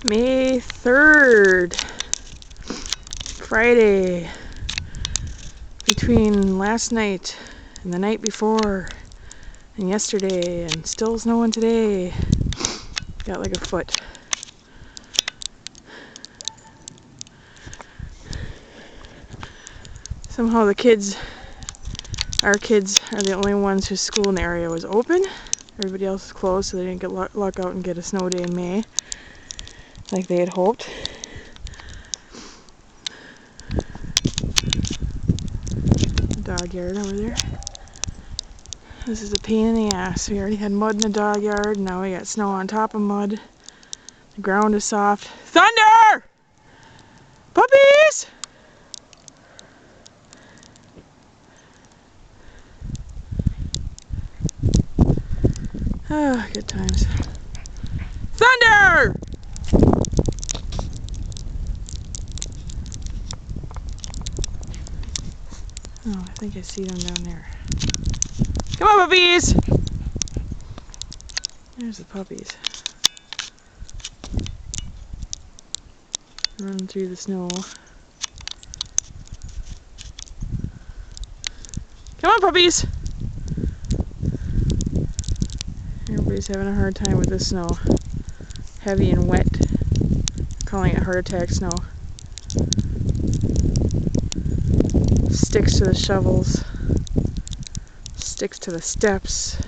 May 3rd, Friday, between last night and the night before and yesterday, and still snowing today. Got like a foot. Somehow the kids, our kids, are the only ones whose school in the area was open. Everybody else is closed, so they didn't get luck out and get a snow day in May like they had hoped. Dog yard over there. This is a pain in the ass. We already had mud in the dog yard, and now we got snow on top of mud. The ground is soft. Thunder! Puppies! Ah, good times. Thunder! Oh, I think I see them down there. Come on, puppies! There's the puppies. Running through the snow. Come on, puppies! Everybody's having a hard time with this snow. Heavy and wet. Calling it heart attack snow. Sticks to the shovels. Sticks to the steps.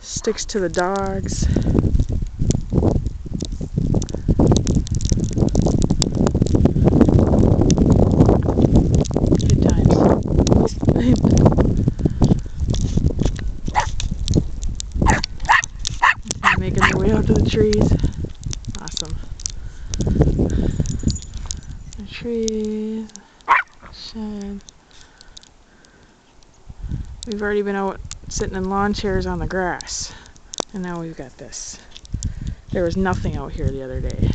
Sticks to the dogs. Good times. Making their way out to the trees. Awesome. The trees. Shed. We've already been out sitting in lawn chairs on the grass, and now we've got this. There was nothing out here the other day.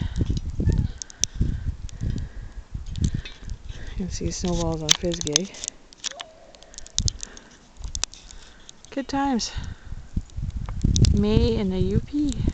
You can see snowballs on Fizgig. Good times. May in the UP.